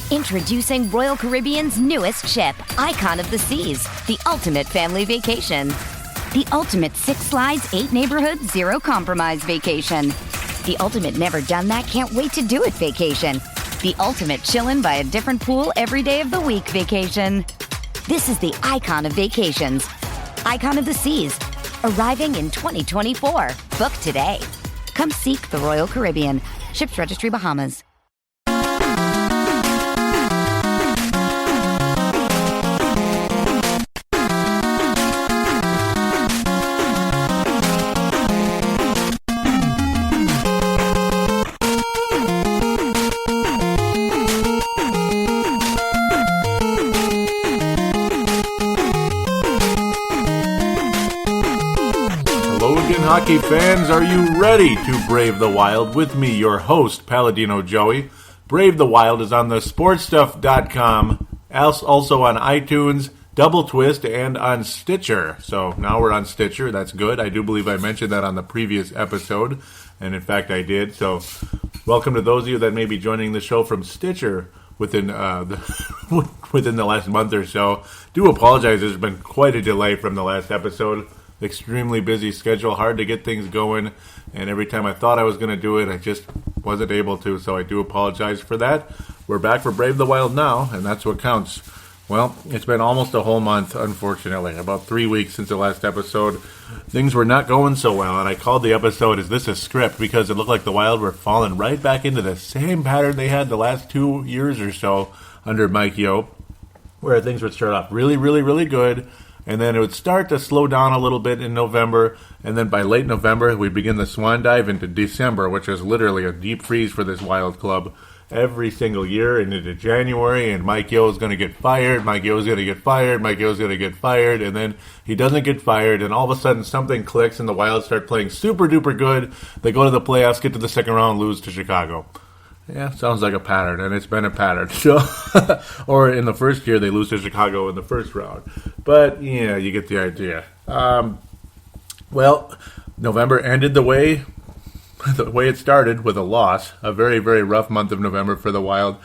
Introducing Royal Caribbean's newest ship, Icon of the Seas, the ultimate family vacation. The ultimate 6 slides, 8 neighborhoods, 0 compromise vacation. The ultimate never done that, can't wait to do it vacation. The ultimate chillin' by a different pool every day of the week vacation. This is the Icon of Vacations. Icon of the Seas, arriving in 2024. Book today. Come seek the Royal Caribbean. Ships Registry, Bahamas. Hockey fans, are you ready to brave the wild? With me, your host, Paladino Joey. Brave the Wild is on the sportstuff.com, also on iTunes, Double Twist, and on Stitcher. So now we're on Stitcher. That's good. I do believe I mentioned that on the previous episode, and in fact I did. So welcome to those of you that may be joining the show from Stitcher within within the last month or so. Do apologize. There's been quite a delay from the last episode. Extremely busy schedule, hard to get things going, and every time I thought I was going to do it, I just wasn't able to, so I do apologize for that. We're back for Brave the Wild now, and that's what counts. Well, it's been almost a whole month, unfortunately, about 3 weeks since the last episode. Things were not going so well, and I called the episode, "Is This a Script?" because it looked like the Wild were falling right back into the same pattern they had the last 2 years or so under Mike Yeo, where things would start off really, really, really good, and then it would start to slow down a little bit in November, and then by late November, we begin the swan dive into December, which is literally a deep freeze for this Wild club every single year, and into January, and Mike Yeo is going to get fired, Mike Yeo is going to get fired, Mike Yeo is going to get fired, and then he doesn't get fired, and all of a sudden something clicks, and the Wild start playing super duper good. They go to the playoffs, get to the second round, lose to Chicago. Yeah, sounds like a pattern, and it's been a pattern. So, or in the first year, they lose to Chicago in the first round. But, yeah, you get the idea. Well, November ended the way it started, with a loss. A very, very rough month of November for the Wild.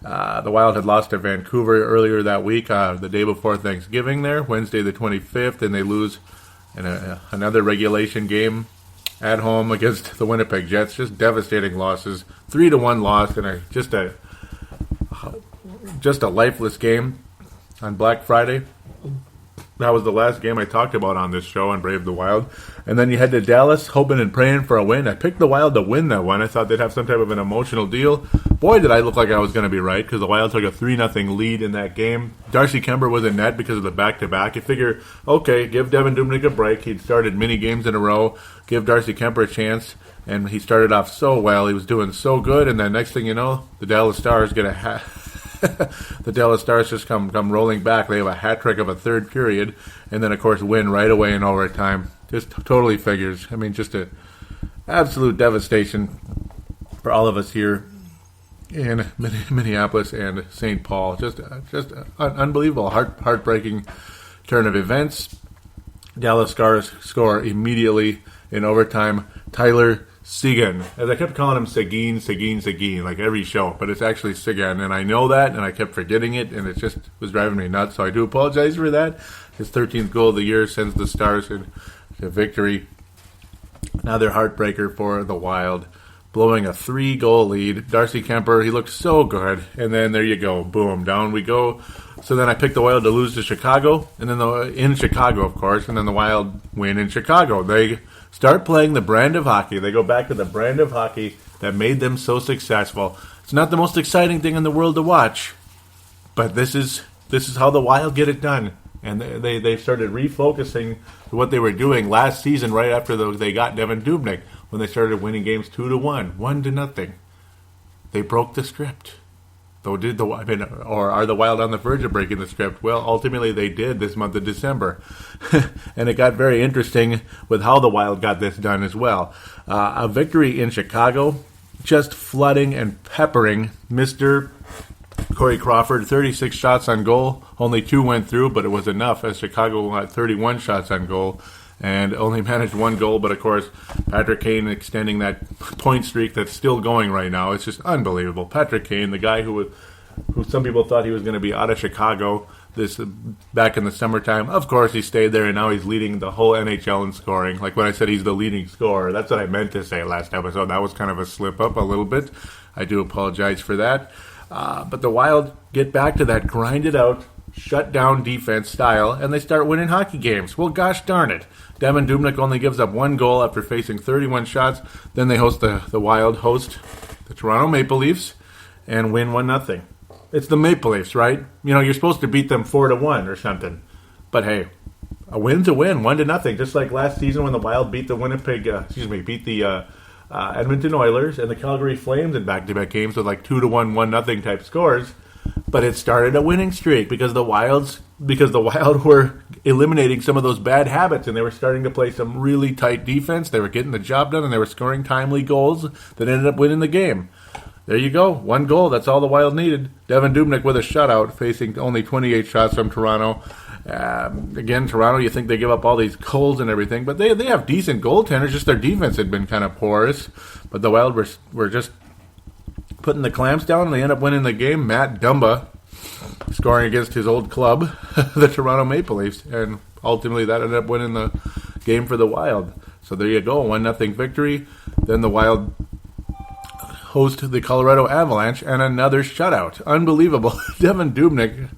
The Wild had lost to Vancouver earlier that week, the day before Thanksgiving there, Wednesday the 25th, and they lose in another regulation game at home against the Winnipeg Jets. Just devastating losses. 3-1 loss in just a lifeless game on Black Friday. That was the last game I talked about on this show on Brave the Wild. And then you head to Dallas, hoping and praying for a win. I picked the Wild to win that one. I thought they'd have some type of an emotional deal. Boy, did I look like I was going to be right, because the Wild took a 3-0 lead in that game. Darcy Kemper was in net because of the back-to-back. You figure, okay, give Devin Dubnyk a break. He'd started many games in a row. Give Darcy Kemper a chance. And he started off so well. He was doing so good. And then next thing you know, the Dallas Stars get the Dallas Stars just come rolling back. They have a hat trick of a third period, and then of course win right away in overtime. Just totally figures. I mean, just an absolute devastation for all of us here in Minneapolis and St. Paul. Just an unbelievable, heartbreaking turn of events. Dallas Stars score immediately in overtime. Tyler Seguin, as I kept calling him Seguin, like every show, but it's actually Seguin, and I know that, and I kept forgetting it, and it just was driving me nuts, so I do apologize for that. His 13th goal of the year sends the Stars into victory. Another heartbreaker for the Wild, blowing a 3-goal lead. Darcy Kemper, he looked so good, and then there you go, boom, down we go. So then I picked the Wild to lose to Chicago, and then in Chicago, of course, and then the Wild win in Chicago. They start playing the brand of hockey. They go back to the brand of hockey that made them so successful. It's not the most exciting thing in the world to watch, but this is how the Wild get it done. And they started refocusing to what they were doing last season, right after they got Devin Dubnyk, when they started winning games 2-1, 1-0. They broke the script. Or are the Wild on the verge of breaking the script? Well, ultimately they did this month of December. And it got very interesting with how the Wild got this done as well. A victory in Chicago, just flooding and peppering Mr. Corey Crawford. 36 shots on goal. Only 2 went through, but it was enough, as Chicago had 31 shots on goal and only managed 1 goal. But, of course, Patrick Kane extending that point streak that's still going right now. It's just unbelievable. Patrick Kane, the guy who who some people thought he was going to be out of Chicago back in the summertime. Of course, he stayed there, and now he's leading the whole NHL in scoring. Like when I said he's the leading scorer, that's what I meant to say last episode. That was kind of a slip-up a little bit. I do apologize for that. But the Wild get back to that grinded-out, shut-down defense style, and they start winning hockey games. Well, gosh darn it. Devan Dubnyk only gives up 1 goal after facing 31 shots. Then they host the Wild host the Toronto Maple Leafs and win 1-0. It's the Maple Leafs, right? You know, you're supposed to beat them 4-1 or something. But hey, a win's a win, 1-0. Just like last season when the Wild beat the Edmonton Oilers and the Calgary Flames in back-to-back games with like 2-1, 1-0 type scores. But it started a winning streak because the Wild were eliminating some of those bad habits, and they were starting to play some really tight defense. They were getting the job done, and they were scoring timely goals that ended up winning the game. There you go. 1 goal. That's all the Wild needed. Devan Dubnyk with a shutout, facing only 28 shots from Toronto. Again, Toronto, you think they give up all these goals and everything, but they have decent goaltenders. Just their defense had been kind of porous. But the Wild were just putting the clamps down, and they end up winning the game. Matt Dumba scoring against his old club, the Toronto Maple Leafs, and ultimately that ended up winning the game for the Wild. So there you go, 1-0 victory. Then the Wild host the Colorado Avalanche, and another shutout. Unbelievable. Devan Dubnyk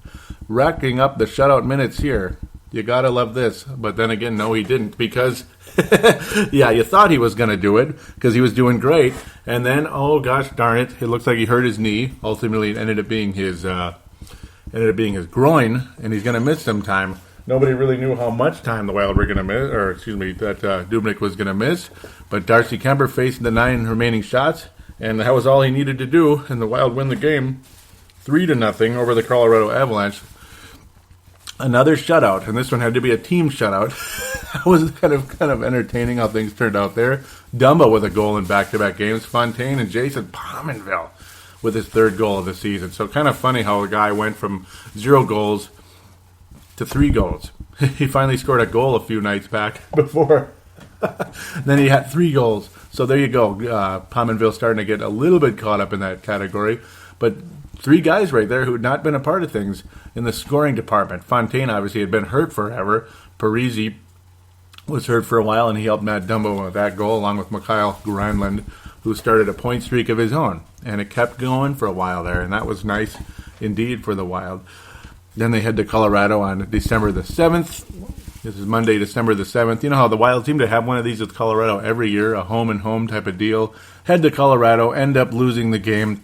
racking up the shutout minutes here. You gotta love this. But then again, no, he didn't, because yeah, you thought he was gonna do it because he was doing great, and then oh gosh darn it, it looks like he hurt his knee. Ultimately, it ended up being his groin, and he's gonna miss some time. Nobody really knew how much time the Wild were gonna miss, that Dubnyk was gonna miss. But Darcy Kemper faced the 9 remaining shots, and that was all he needed to do, and the Wild win the game 3-0 over the Colorado Avalanche. Another shutout, and this one had to be a team shutout. It was kind of entertaining how things turned out there. Dumba with a goal in back-to-back games. Fontaine and Jason Pominville with his 3rd goal of the season. So kind of funny how a guy went from 0 goals to 3 goals. He finally scored a goal a few nights back before. Then he had 3 goals. So there you go. Pominville starting to get a little bit caught up in that category. But 3 guys right there who had not been a part of things in the scoring department. Fontaine obviously had been hurt forever. Parisi was hurt for a while, and he helped Matt Dumba with that goal, along with Mikhail Granlund, who started a point streak of his own. And it kept going for a while there, and that was nice indeed for the Wild. Then they head to Colorado on December the 7th. This is Monday, December the 7th. You know how the Wild seem to have one of these with Colorado every year, a home-and-home type of deal. Head to Colorado, end up losing the game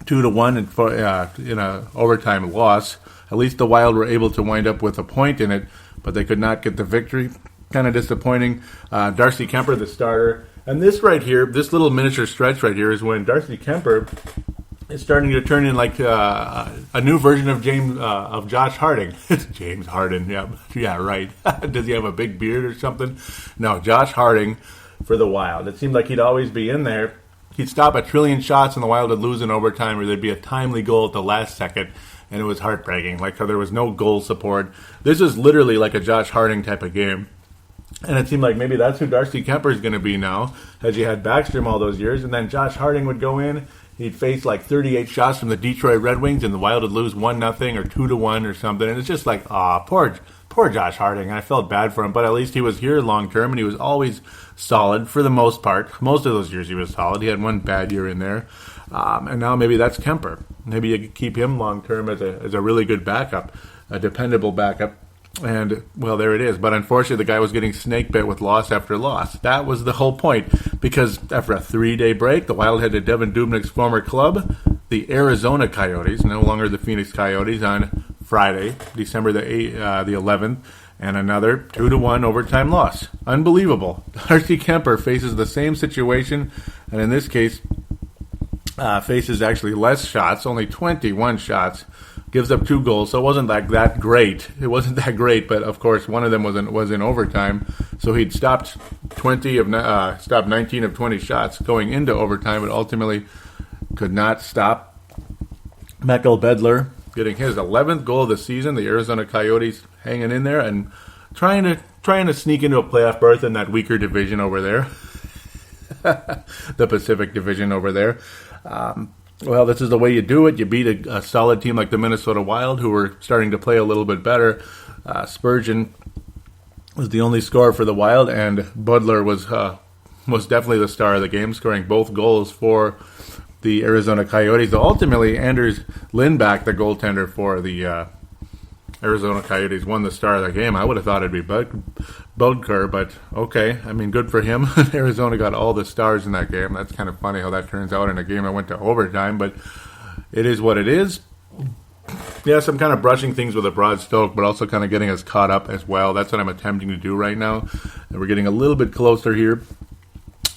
2-1 in a overtime loss. At least the Wild were able to wind up with a point in it, but they could not get the victory. Kind of disappointing. Darcy Kemper, the starter. And this right here, this little miniature stretch right here is when Darcy Kemper is starting to turn in like a new version of Josh Harding. It's James Harden. Yeah, right. Does he have a big beard or something? No, Josh Harding for the Wild. It seemed like he'd always be in there. He'd stop a trillion shots and the Wild would lose in overtime, or there'd be a timely goal at the last second, and it was heartbreaking. Like how there was no goal support. This is literally like a Josh Harding type of game. And it seemed like maybe that's who Darcy Kemper is going to be now, as you had Backstrom all those years, and then Josh Harding would go in. He'd face like 38 shots from the Detroit Red Wings, and the Wild would lose 1-0 or 2-1 or something. And it's just like, poor Josh Harding. I felt bad for him, but at least he was here long term, and he was always solid for the most part. Most of those years he was solid. He had one bad year in there, and now maybe that's Kemper. Maybe you could keep him long term as a really good backup, a dependable backup. And, well, there it is. But unfortunately, the guy was getting snake bit with loss after loss. That was the whole point. Because after a 3-day break, the Wild headed to Devan Dubnyk's former club, the Arizona Coyotes, no longer the Phoenix Coyotes, on Friday, December the 11th, and another 2-1 overtime loss. Unbelievable. Darcy Kemper faces the same situation, and in this case, faces actually less shots, only 21 shots. Gives up 2 goals, so it wasn't like that great. It wasn't that great, but of course one of them was in overtime. So he'd stopped 19 of 20 shots going into overtime, but ultimately could not stop. Mikael Bedler getting his 11th goal of the season. The Arizona Coyotes hanging in there and trying to sneak into a playoff berth in that weaker division over there, the Pacific Division over there. Well, this is the way you do it. You beat a solid team like the Minnesota Wild, who were starting to play a little bit better. Spurgeon was the only scorer for the Wild, and Budler was definitely the star of the game, scoring both goals for the Arizona Coyotes. So ultimately, Anders Lindback, the goaltender for the Arizona Coyotes, won the star of the game. I would have thought it'd be Budker, but okay. I mean, good for him. Arizona got all the stars in that game. That's kind of funny how that turns out in a game that went to overtime, but it is what it is. Yes, I'm kind of brushing things with a broad stroke, but also kind of getting us caught up as well. That's what I'm attempting to do right now. And we're getting a little bit closer here.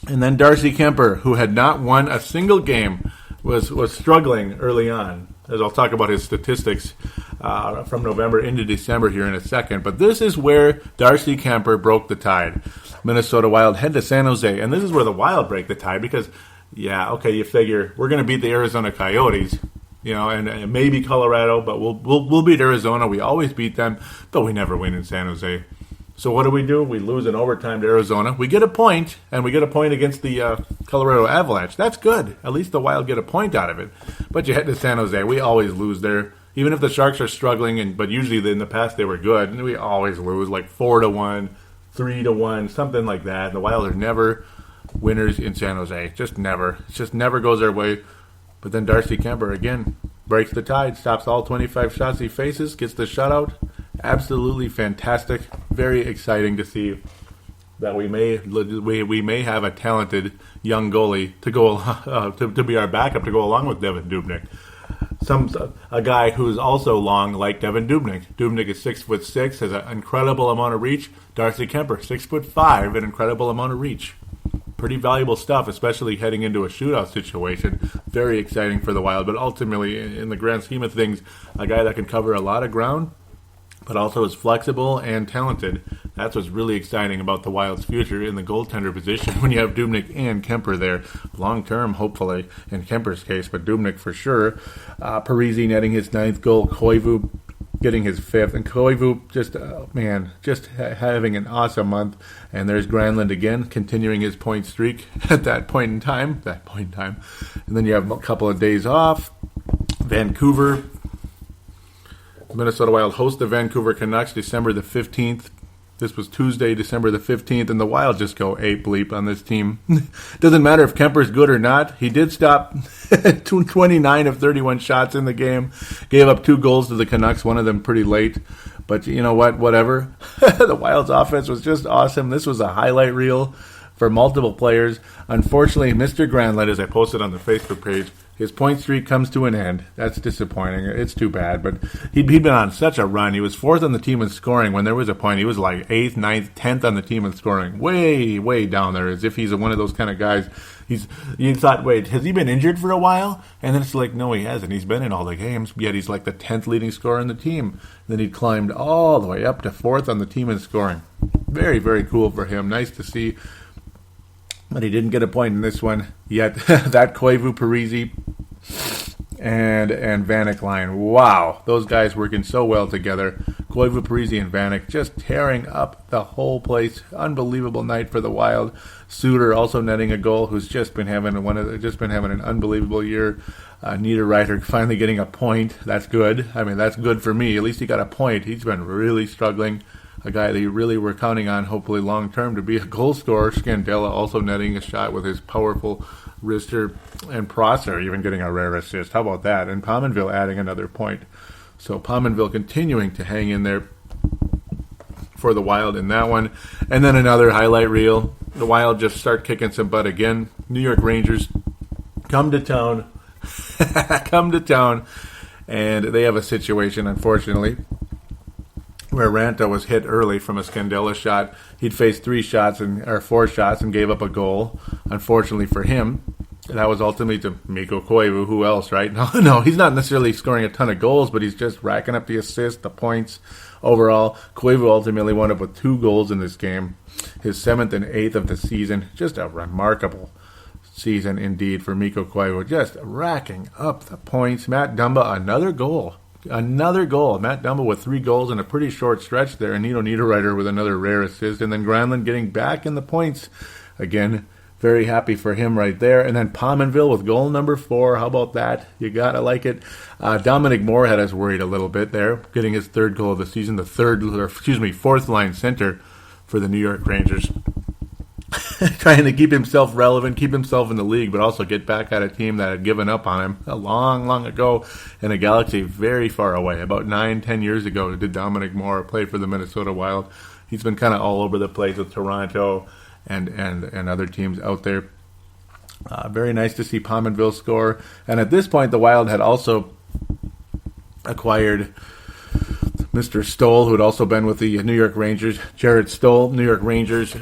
And then Darcy Kemper, who had not won a single game, was struggling early on. As I'll talk about his statistics from November into December here in a second. But this is where Darcy Kemper broke the tide. Minnesota Wild head to San Jose. And this is where the Wild break the tide because, yeah, okay, you figure we're going to beat the Arizona Coyotes. You know, and maybe Colorado, but we'll beat Arizona. We always beat them, but we never win in San Jose. So what do? We lose in overtime to Arizona. We get a point, and we get a point against the Colorado Avalanche. That's good. At least the Wild get a point out of it. But you head to San Jose. We always lose there. Even if the Sharks are struggling, but usually in the past they were good, and we always lose, like 4-1, 3-1, something like that. The Wild are never winners in San Jose. Just never. It just never goes our way. But then Darcy Kemper, again, breaks the tide, stops all 25 shots he faces, gets the shutout. Absolutely fantastic. Very exciting to see that we may have a talented young goalie to go to be our backup to go along with Devan Dubnyk. A guy who's also long like Devan Dubnyk. Dubnyk is 6'6", has an incredible amount of reach. Darcy Kemper, 6'5", an incredible amount of reach. Pretty valuable stuff, especially heading into a shootout situation. Very exciting for the Wild, but ultimately, in the grand scheme of things, a guy that can cover a lot of ground, but also is flexible and talented. That's what's really exciting about the Wild's future in the goaltender position when you have Dubnyk and Kemper there. Long-term, hopefully, in Kemper's case, but Dubnyk for sure. Parise netting his 9th goal. Koivu getting his 5th. And Koivu, just having an awesome month. And there's Granlund again, continuing his point streak at that point in time. And then you have a couple of days off. Vancouver. Minnesota Wild host the Vancouver Canucks December the 15th. This was Tuesday, December the 15th, and the Wild just go ape bleep on this team. Doesn't matter if Kemper's good or not. He did stop 29 of 31 shots in the game. Gave up 2 goals to the Canucks, one of them pretty late. But you know what? Whatever. The Wild's offense was just awesome. This was a highlight reel for multiple players. Unfortunately, Mr. Granlund, as I posted on the Facebook page, his point streak comes to an end. That's disappointing. It's too bad. But he'd been on such a run. He was 4th on the team in scoring when there was a point. He was like 8th, 9th, 10th on the team in scoring. Way, way down there, as if he's one of those kind of guys. You thought, wait, has he been injured for a while? And then it's like, no, he hasn't. He's been in all the games, yet he's like the 10th leading scorer in the team. Then he climbed all the way up to 4th on the team in scoring. Very, very cool for him. Nice to see. But he didn't get a point in this one yet. That Koivu, Parise, and Vanek line. Wow, those guys working so well together. Koivu, Parise, and Vanek just tearing up the whole place. Unbelievable night for the Wild. Suter also netting a goal, who's just been having an unbelievable year. Niederreiter finally getting a point. That's good. I mean, that's good for me. At least he got a point. He's been really struggling. A guy that you really were counting on, hopefully long-term, to be a goal scorer. Scandella also netting a shot with his powerful wrister, and Prosser even getting a rare assist. How about that? And Pominville adding another point. So Pominville continuing to hang in there for the Wild in that one. And then another highlight reel. The Wild just start kicking some butt again. New York Rangers come to town. And they have a situation, unfortunately, where Ranta was hit early from a Scandella shot. He'd faced 4 shots and gave up a goal. Unfortunately for him, that was ultimately to Mikko Koivu. Who else, right? No, he's not necessarily scoring a ton of goals, but he's just racking up the assists, the points. Overall, Koivu ultimately wound up with 2 goals in this game. His 7th and 8th of the season. Just a remarkable season indeed for Mikko Koivu. Just racking up the points. Matt Dumba, another goal. Matt Dumba with 3 goals in a pretty short stretch there. And Niederreiter with another rare assist. And then Granlund getting back in the points again Very happy for him right there. And then Pominville with goal number 4. How about that? You got to like it. Dominic Moore had us worried a little bit there, getting his 3rd goal of the season, 4th line center for the New York Rangers. Trying to keep himself relevant, keep himself in the league, but also get back at a team that had given up on him a long ago in a galaxy very far away. About 9-10 years ago did Dominic Moore play for the Minnesota Wild. He's been kind of all over the place with Toronto and other teams out there. Very nice to see Pominville score. And at this point, the Wild had also acquired Mr. Stoll, who had also been with the New York Rangers. Jared Stoll, New York Rangers,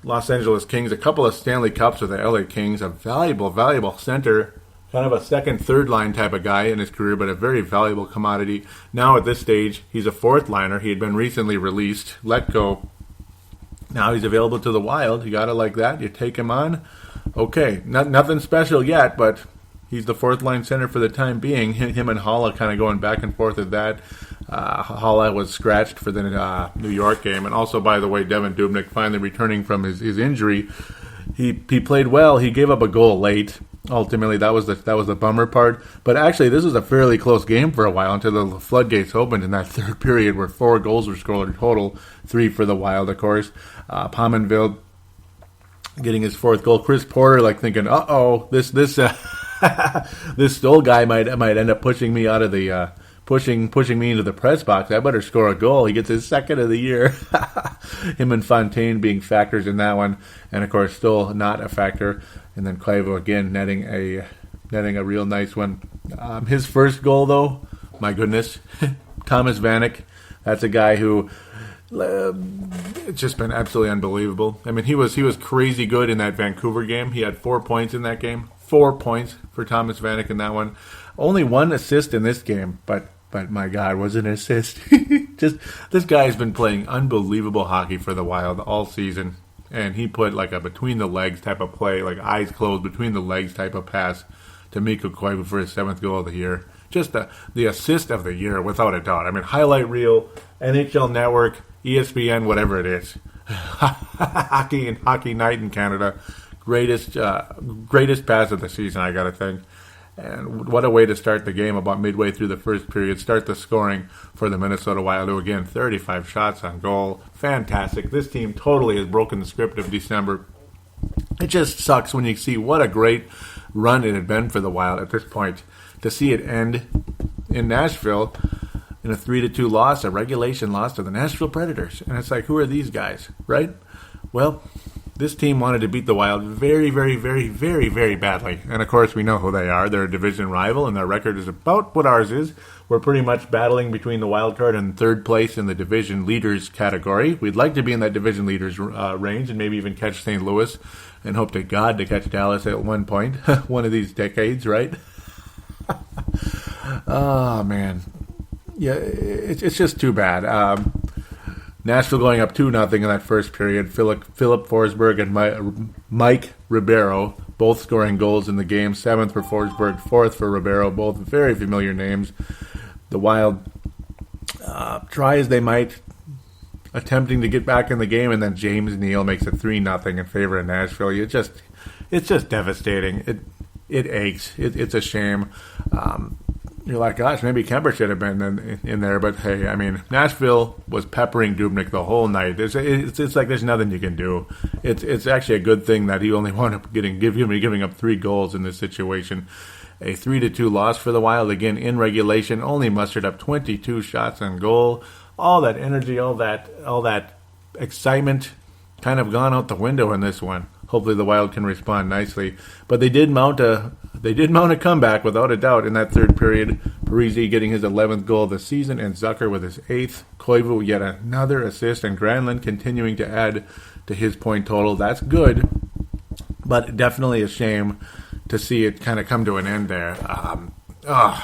Los Angeles Kings, a couple of Stanley Cups with the LA Kings, a valuable center, kind of a second, third line type of guy in his career, but a very valuable commodity. Now at this stage, he's a 4th liner. He had been recently released, let go. Now he's available to the Wild. You got to like that. You take him on. Okay, nothing special yet, but he's the 4th line center for the time being. Him and Halla kind of going back and forth at that. Halla was scratched for the New York game. And also, by the way, Devin Dubnyk finally returning from his injury. He played well. He gave up a goal late. Ultimately, that was the bummer part. But actually, this was a fairly close game for a while until the floodgates opened in that 3rd period where 4 goals were scored total, 3 for the Wild, of course. Pominville getting his 4th goal. Chris Porter thinking, this this Stoll guy might end up pushing me out of the pushing me into the press box. I better score a goal. He gets his 2nd of the year. Him and Fontaine being factors in that one, and of course Stoll not a factor. And then Koivu again netting a real nice one. His 1st goal though, my goodness, Thomas Vanek. That's a guy who. It's just been absolutely unbelievable. I mean, he was crazy good in that Vancouver game. He had 4 points in that game. 4 points for Thomas Vanek in that one. Only 1 assist in this game, but my God, was an assist. Just this guy has been playing unbelievable hockey for the Wild all season, and he put a between the legs type of play, eyes closed between the legs type of pass to Mikko Koivu for his 7th goal of the year. Just the assist of the year, without a doubt. I mean, highlight reel, NHL Network, ESPN, whatever it is. Hockey night in Canada. Greatest pass of the season, I got to think. And what a way to start the game about midway through the 1st period. Start the scoring for the Minnesota Wild, who again, 35 shots on goal. Fantastic. This team totally has broken the script of December. It just sucks when you see what a great run it had been for the Wild at this point. To see it end in Nashville in a 3-2 loss, a regulation loss to the Nashville Predators. And it's who are these guys, right? Well, this team wanted to beat the Wild very, very, very, very, very badly. And, of course, we know who they are. They're a division rival, and their record is about what ours is. We're pretty much battling between the wild card and 3rd place in the division leaders category. We'd like to be in that division leaders range and maybe even catch St. Louis and hope to God to catch Dallas at one point. One of these decades, right? Oh, man. Yeah, it's just too bad. Nashville going up 2-0 in that 1st period. Philip Forsberg and Mike Ribeiro both scoring goals in the game. 7th for Forsberg, 4th for Ribeiro. Both very familiar names. The Wild try as they might, attempting to get back in the game, and then James Neal makes it 3-0 in favor of Nashville. It's just devastating. It aches. It's a shame. You're like, gosh, maybe Kemper should have been in there. But, hey, I mean, Nashville was peppering Dubnyk the whole night. It's like there's nothing you can do. It's actually a good thing that he only wound up giving up 3 goals in this situation. A 3-2 loss for the Wild, again, in regulation, only mustered up 22 shots on goal. All that energy, all that excitement kind of gone out the window in this one. Hopefully the Wild can respond nicely. But they did mount a comeback without a doubt in that 3rd period. Parise getting his 11th goal of the season, and Zucker with his 8th. Koivu yet another assist, and Granlund continuing to add to his point total. That's good, but definitely a shame to see it kind of come to an end there.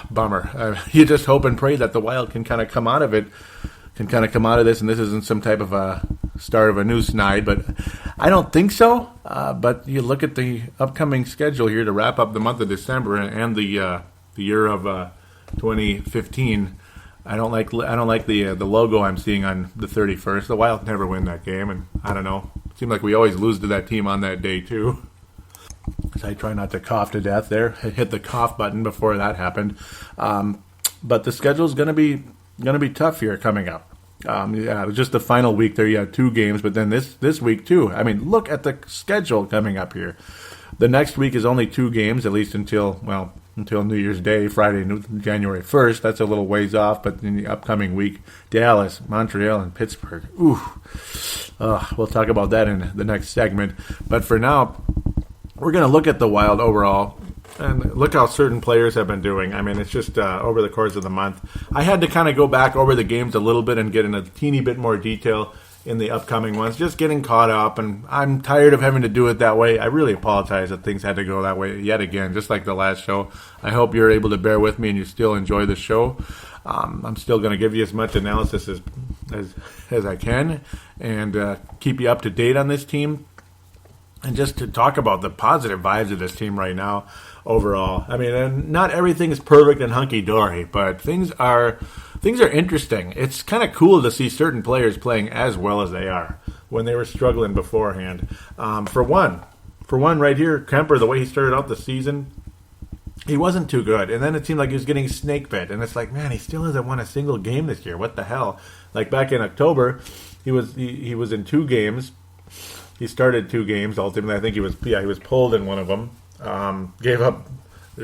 Bummer. You just hope and pray that the Wild can kind of come out of this, and this isn't some type of a start of a new snide, but I don't think so. But you look at the upcoming schedule here to wrap up the month of December and the year of 2015. I don't like the logo I'm seeing on the 31st. The Wild never win that game, and I don't know. Seemed like we always lose to that team on that day, too. So I try not to cough to death there. I hit the cough button before that happened. But the schedule's going to be tough here coming up. Yeah, it was just the final week there. You had 2 games, but then this week too. I mean, look at the schedule coming up here. The next week is only 2 games, at least until New Year's Day, Friday, January 1st. That's a little ways off, but in the upcoming week, Dallas, Montreal, and Pittsburgh. Ooh, we'll talk about that in the next segment. But for now, we're going to look at the Wild overall. And look how certain players have been doing. I mean, it's just over the course of the month. I had to kind of go back over the games a little bit and get in a teeny bit more detail in the upcoming ones. Just getting caught up, and I'm tired of having to do it that way. I really apologize that things had to go that way yet again, just like the last show. I hope you're able to bear with me and you still enjoy the show. I'm still going to give you as much analysis as I can and keep you up to date on this team. And just to talk about the positive vibes of this team right now overall. I mean, not everything is perfect and hunky-dory, but things are interesting. It's kind of cool to see certain players playing as well as they are when they were struggling beforehand. For one right here, Kemper, the way he started out the season, he wasn't too good. And then it seemed like he was getting snake bit. And it's like, man, he still hasn't won a single game this year. What the hell? Like back in October, he was in 2 games. He started 2 games. Ultimately, I think he was pulled in one of them. Gave up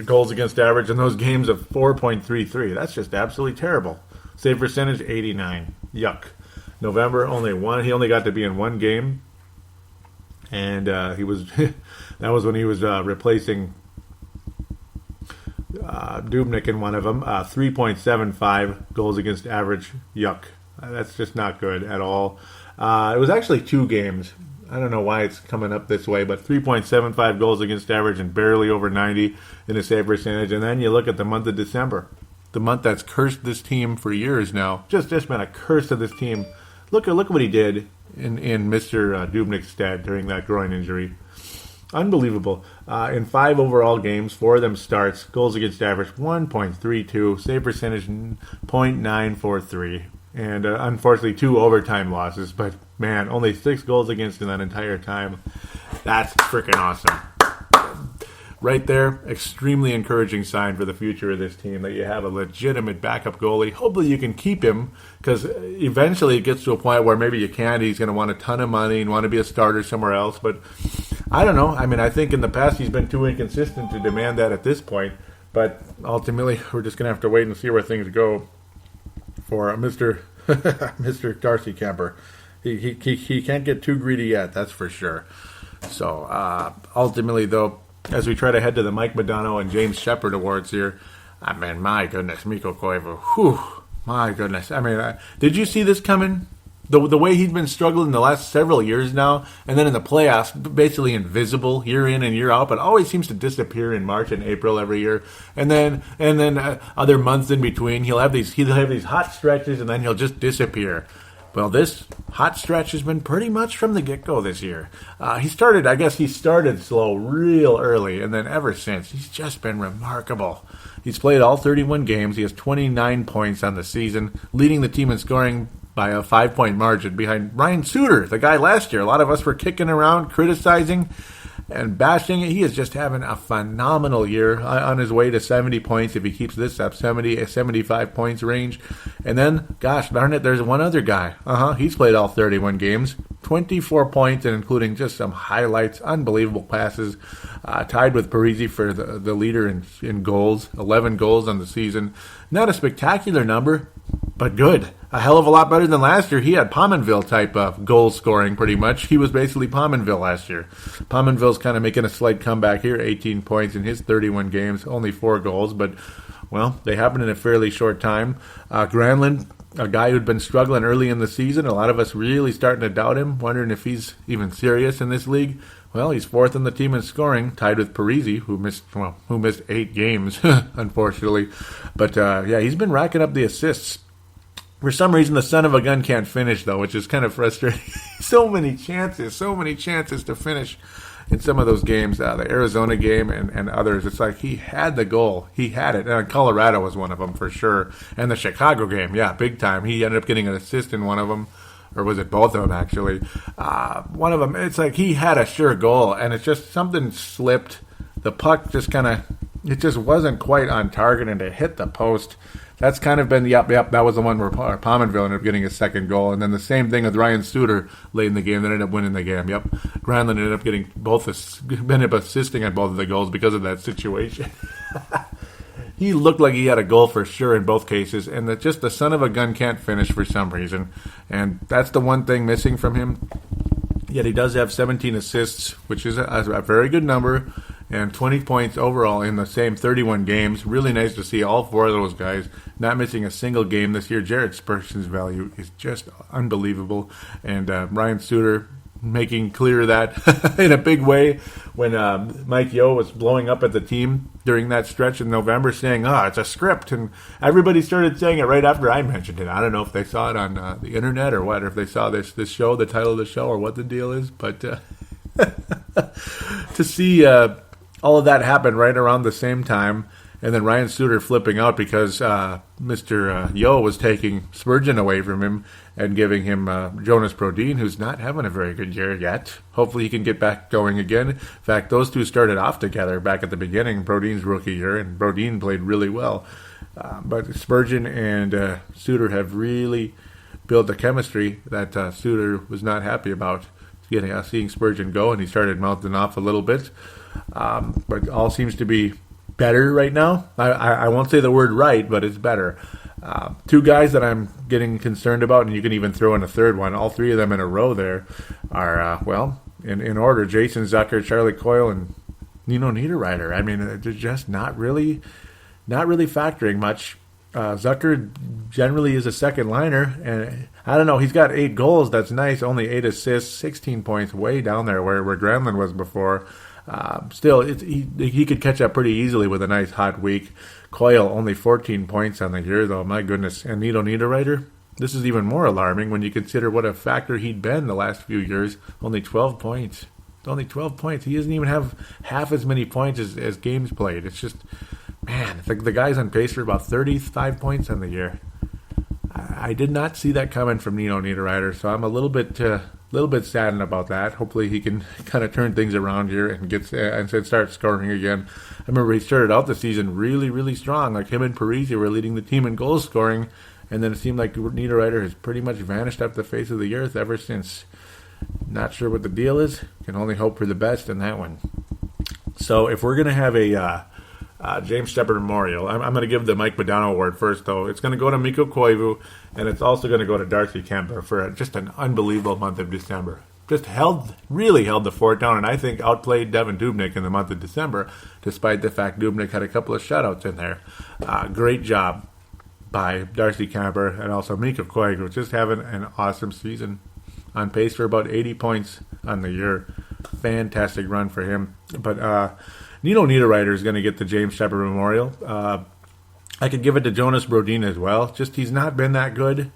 goals against average in those games of 4.33. That's just absolutely terrible. Save percentage 89. Yuck. November only 1. He only got to be in 1 game, and he was that was when he was replacing Dubnyk in one of them. 3.75 goals against average. Yuck. That's just not good at all. It was actually 2 games. I don't know why it's coming up this way, but 3.75 goals against average and barely over 90 in the save percentage. And then you look at the month of December, the month that's cursed this team for years now. Just been a curse to this team. Look what he did in Mr. Dubnyk's stead during that groin injury. Unbelievable. In 5 overall games, 4 of them starts, goals against average 1.32, save percentage 0.943. And unfortunately, 2 overtime losses. But, man, only 6 goals against in that entire time. That's freaking awesome. Right there, extremely encouraging sign for the future of this team that you have a legitimate backup goalie. Hopefully you can keep him, because eventually it gets to a point where maybe you can't. He's going to want a ton of money and want to be a starter somewhere else. But I don't know. I mean, I think in the past he's been too inconsistent to demand that at this point. But ultimately, we're just going to have to wait and see where things go for Mr. Darcy Kemper. He can't get too greedy yet, that's for sure. So ultimately, though, as we try to head to the Mike Modano and James Shepard Awards here, I mean, my goodness, Mikko Koivu, whew, my goodness. I mean, did you see this coming? The way he's been struggling the last several years now, and then in the playoffs, basically invisible year in and year out, but always seems to disappear in March and April every year. And then other months in between, he'll have these hot stretches, and then he'll just disappear. Well, this hot stretch has been pretty much from the get-go this year. He started slow real early, and then ever since, he's just been remarkable. He's played all 31 games. He has 29 points on the season, leading the team in scoring by a 5-point margin behind Ryan Suter, the guy last year. A lot of us were kicking around, criticizing, and bashing it. He is just having a phenomenal year, on his way to 70 points if he keeps this up, 75 points range. And then, gosh darn it, there's one other guy. He's played all 31 games, 24 points, and including just some highlights, unbelievable passes, tied with Parise for the leader in goals, 11 goals on the season. Not a spectacular number, but good. A hell of a lot better than last year. He had Pominville type of goal scoring pretty much. He was basically Pominville last year. Pominville's kind of making a slight comeback here, 18 points in his 31 games, only 4 goals, but, well, they happened in a fairly short time. Granlund, a guy who'd been struggling early in the season, a lot of us really starting to doubt him, wondering if he's even serious in this league. Well, he's 4th in the team in scoring, tied with Parise, who missed 8 games, unfortunately. But, he's been racking up the assists. For some reason, the son of a gun can't finish, though, which is kind of frustrating. so many chances to finish in some of those games, the Arizona game and others. It's like he had the goal. He had it. And Colorado was one of them for sure. And the Chicago game, yeah, big time. He ended up getting an assist in one of them. or was it both of them actually? One of them, it's like he had a sure goal, and it's just something slipped. The puck just it just wasn't quite on target, and it hit the post. That's kind of been, yep, that was the one where Pominville ended up getting his second goal. And then the same thing with Ryan Suter late in the game that ended up winning the game. Yep, Granlund ended up ended up assisting on both of the goals because of that situation. He looked like he had a goal for sure in both cases, and that just the son of a gun can't finish for some reason. And that's the one thing missing from him. Yet he does have 17 assists, which is a very good number, and 20 points overall in the same 31 games. Really nice to see all four of those guys not missing a single game this year. Jared Spurgeon's value is just unbelievable, and Ryan Suter making clear that in a big way when Mike Yeo was blowing up at the team during that stretch in November, saying, it's a script, and everybody started saying it right after I mentioned it. I don't know if they saw it on the internet or what, or if they saw this show, the title of the show, or what the deal is, but to see all of that happen right around the same time, and then Ryan Suter flipping out because Mr. Yeo was taking Spurgeon away from him and giving him Jonas Brodin, who's not having a very good year yet. Hopefully he can get back going again. In fact, those two started off together back at the beginning, Brodin's rookie year, and Brodin played really well. But Spurgeon and Suter have really built the chemistry that Suter was not happy about seeing Spurgeon go, and he started mouthing off a little bit. But all seems to be better right now. I won't say the word right, but it's better. Two guys that I'm getting concerned about, and you can even throw in a third one, all three of them in a row there, are, in order, Jason Zucker, Charlie Coyle, and Nino Niederreiter. I mean, they're just not really factoring much. Zucker generally is a second liner, and I don't know, he's got 8 goals, that's nice, only 8 assists, 16 points, way down there where Granlund was before. Still, he could catch up pretty easily with a nice hot week. Coyle, only 14 points on the year, though. My goodness. And Nino Niederreiter, this is even more alarming when you consider what a factor he'd been the last few years. Only 12 points. Only 12 points. He doesn't even have half as many points as games played. It's just, man, the guy's on pace for about 35 points on the year. I did not see that coming from Nino Niederreiter, so I'm a little bit saddened about that. Hopefully he can kind of turn things around here and start scoring again. I remember he started out the season really, really strong. Like him and Parisi were leading the team in goal scoring, and then it seemed like Niederreiter has pretty much vanished off the face of the earth ever since. Not sure what the deal is. Can only hope for the best in that one. So if we're going to have a James Shepard Memorial, I'm going to give the Mike Modano Award first, though. It's going to go to Mikko Koivu, and it's also going to go to Darcy Kemper for just an unbelievable month of December. Just really held the fort down, and I think outplayed Devin Dubnyk in the month of December, despite the fact Dubnyk had a couple of shutouts in there. Great job by Darcy Kemper and also Mikko Koivu, just having an awesome season. On pace for about 80 points on the year. Fantastic run for him. But Nino Niederreiter is going to get the James Shepard Memorial. I could give it to Jonas Brodin as well. Just he's not been that good.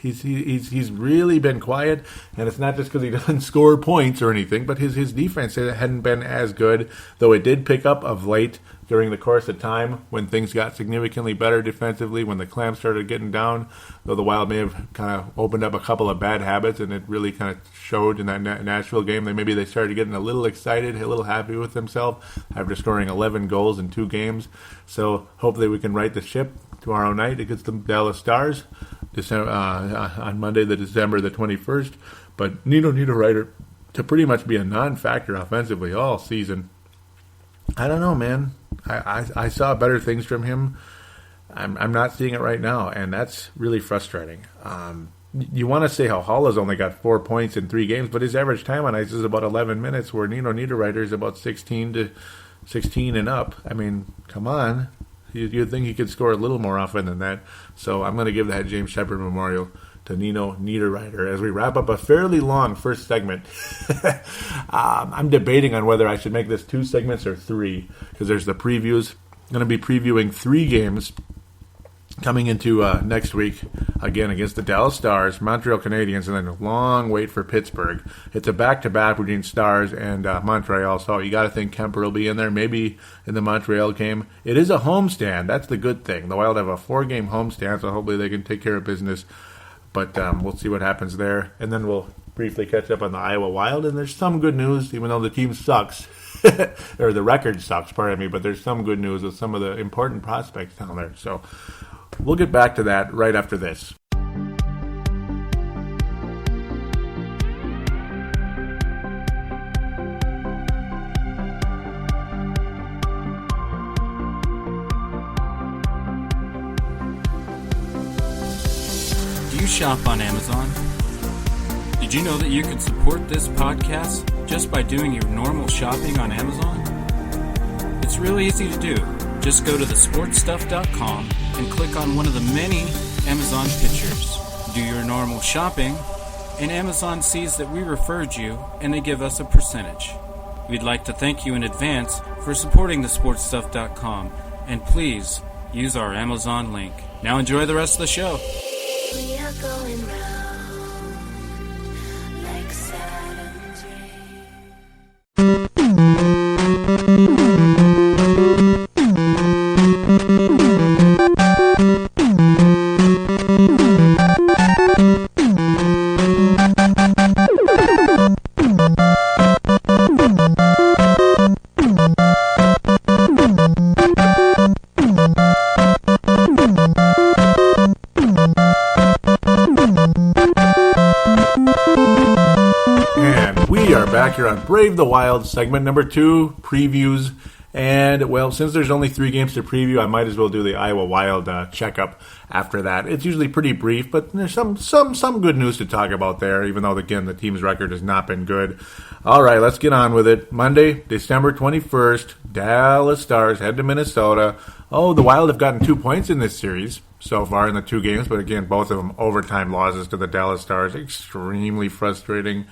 He's really been quiet, and it's not just because he doesn't score points or anything, but his defense hadn't been as good, though it did pick up of late during the course of time when things got significantly better defensively, when the clamps started getting down, though the Wild may have kind of opened up a couple of bad habits, and it really kind of showed in that Nashville game. Maybe they started getting a little excited, a little happy with themselves after scoring 11 goals in 2 games. So hopefully we can right the ship tomorrow night against the Dallas Stars. On Monday, December the 21st. But Nino Niederreiter to pretty much be a non-factor offensively all season. I don't know, man. I saw better things from him. I'm not seeing it right now, and that's really frustrating. You want to say how Halla's only got 4 points in 3 games, but his average time on ice is about 11 minutes, where Nino Niederreiter is about 16 and up. I mean, come on. You'd think he could score a little more often than that. So I'm going to give that James Shepard Memorial to Nino Niederreiter as we wrap up a fairly long first segment. I'm debating on whether I should make this 2 segments or 3, because there's the previews. I'm going to be previewing 3 games coming into next week, again against the Dallas Stars, Montreal Canadiens, and then a long wait for Pittsburgh. It's a back-to-back between Stars and Montreal, so you got to think Kemper will be in there, maybe in the Montreal game. It is a homestand. That's the good thing. The Wild have a 4-game homestand, so hopefully they can take care of business. But we'll see what happens there. And then we'll briefly catch up on the Iowa Wild. And there's some good news, even though the team sucks. Or the record sucks, pardon me. But there's some good news with some of the important prospects down there. So we'll get back to that right after this. Do you shop on Amazon? Did you know that you can support this podcast just by doing your normal shopping on Amazon? It's really easy to do. Just go to thesportstuff.com and click on one of the many Amazon pictures. Do your normal shopping, and Amazon sees that we referred you, and they give us a percentage. We'd like to thank you in advance for supporting thesportstuff.com, and please use our Amazon link. Now enjoy the rest of the show. We are going round like Saturn's Back here on Brave the Wild, segment number 2, previews. And, well, since there's only 3 games to preview, I might as well do the Iowa Wild checkup after that. It's usually pretty brief, but there's some good news to talk about there, even though, again, the team's record has not been good. All right, let's get on with it. Monday, December 21st, Dallas Stars head to Minnesota. Oh, the Wild have gotten 2 points in this series so far in the 2 games, but again, both of them overtime losses to the Dallas Stars. Extremely frustrating.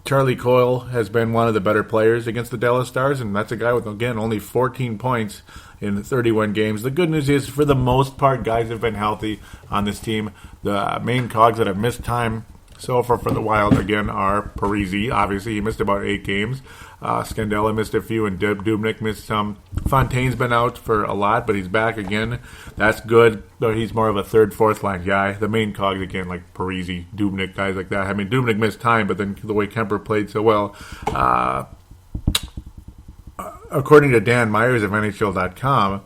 Charlie Coyle has been one of the better players against the Dallas Stars, and that's a guy with, again, only 14 points in 31 games. The good news is, for the most part, guys have been healthy on this team. The main cogs that have missed time so far for the Wild, again, are Parise. Obviously, he missed about 8 games. Scandella missed a few, and Dubnyk missed some. Fontaine's been out for a lot, but he's back again. That's good, though he's more of a third, fourth line guy. The main cogs, again, like Parise, Dubnyk, guys like that. I mean, Dubnyk missed time, but then the way Kemper played so well. According to Dan Myers of NHL.com,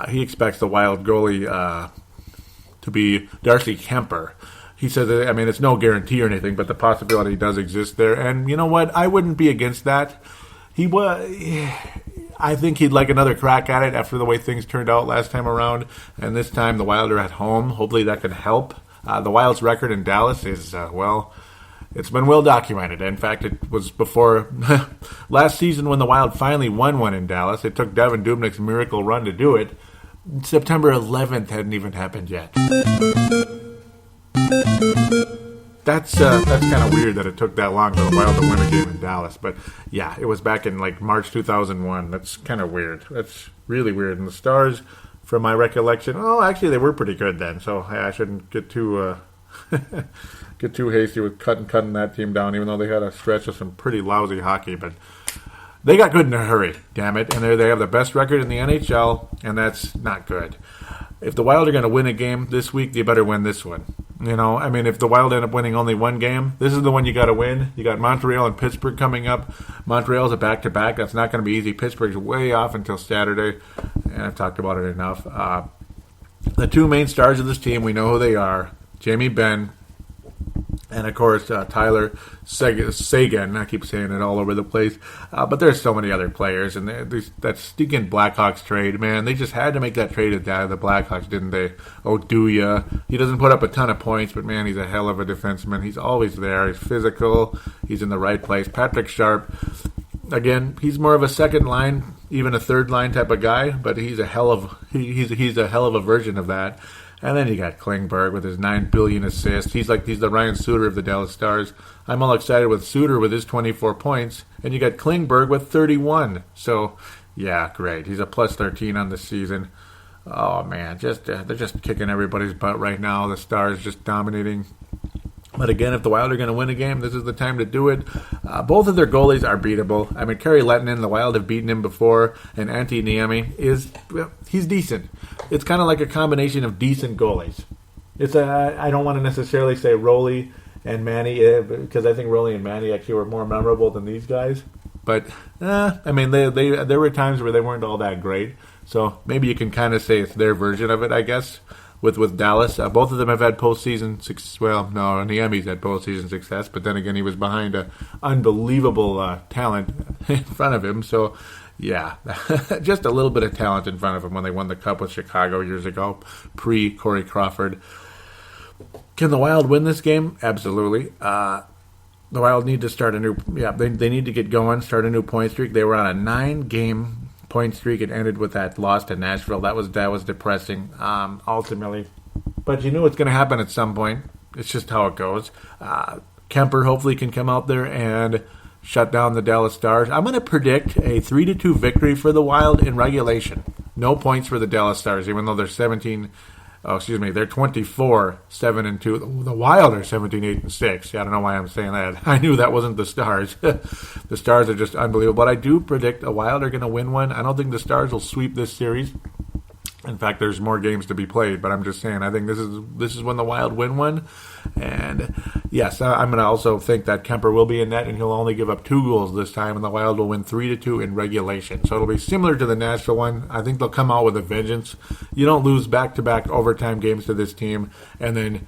he expects the Wild goalie to be Darcy Kemper. He said that, I mean, it's no guarantee or anything, but the possibility does exist there. And you know what? I wouldn't be against that. I think he'd like another crack at it after the way things turned out last time around. And this time the Wild are at home. Hopefully that can help. The Wild's record in Dallas is, it's been well documented. In fact, it was before last season when the Wild finally won one in Dallas. It took Devin Dubnyk's miracle run to do it. September 11th hadn't even happened yet. That's kind of weird that it took that long for the Wild to win a game in Dallas. But, yeah, it was back in, like, March 2001. That's kind of weird. That's really weird. And the Stars, from my recollection, actually, they were pretty good then. So I shouldn't get too get too hasty with cutting that team down, even though they had a stretch of some pretty lousy hockey. But they got good in a hurry, damn it. And they have the best record in the NHL, and that's not good. If the Wild are going to win a game this week, they better win this one. You know, I mean, if the Wild end up winning only one game, this is the one you got to win. You got Montreal and Pittsburgh coming up. Montreal's a back-to-back. That's not going to be easy. Pittsburgh's way off until Saturday, and I've talked about it enough. The 2 main stars of this team, we know who they are. Jamie Benn and, of course, Tyler Seguin. I keep saying it all over the place. But there's so many other players. And that stinking Blackhawks trade, man, they just had to make that trade at the Blackhawks, didn't they? Oduya. He doesn't put up a ton of points, but, man, he's a hell of a defenseman. He's always there. He's physical. He's in the right place. Patrick Sharp, again, he's more of a second line, even a third line type of guy, but he's a hell of a version of that. And then you got Klingberg with his 9 billion assists. He's the Ryan Suter of the Dallas Stars. I'm all excited with Suter with his 24 points. And you got Klingberg with 31. So, yeah, great. He's a plus 13 on the season. Oh, man, they're just kicking everybody's butt right now. The Stars just dominating. But again, if the Wild are going to win a game, this is the time to do it. Both of their goalies are beatable. I mean, Kari Lehtinen, the Wild have beaten him before, and Antti Niemi he's decent. It's kind of like a combination of decent goalies. I don't want to necessarily say Roley and Manny, because I think Roley and Manny actually were more memorable than these guys. But, I mean, there were times where they weren't all that great. So maybe you can kind of say it's their version of it, I guess, with Dallas. Both of them have had postseason success. Well, no, Niemi's had postseason success, but then again, he was behind an unbelievable talent in front of him. So, yeah, just a little bit of talent in front of him when they won the Cup with Chicago years ago, pre-Corey Crawford. Can the Wild win this game? Absolutely. The Wild need to start a new... Yeah, they need to get going, start a new point streak. They were on a 9-game point streak. It ended with that loss to Nashville. That was depressing, ultimately. But you knew it's going to happen at some point. It's just how it goes. Kemper hopefully can come out there and shut down the Dallas Stars. I'm going to predict a 3-2 victory for the Wild in regulation. No points for the Dallas Stars, even though they're 24-7-2. The Wild are 17-8-6. Yeah, I don't know why I'm saying that. I knew that wasn't the Stars. The Stars are just unbelievable. But I do predict the Wild are going to win one. I don't think the Stars will sweep this series. In fact, there's more games to be played, but I'm just saying I think this is when the Wild win one. And yes, I'm going to also think that Kemper will be in net, and he'll only give up 2 goals this time, and the Wild will win 3-2 in regulation. So it'll be similar to the Nashville one. I think they'll come out with a vengeance. You don't lose back-to-back overtime games to this team and then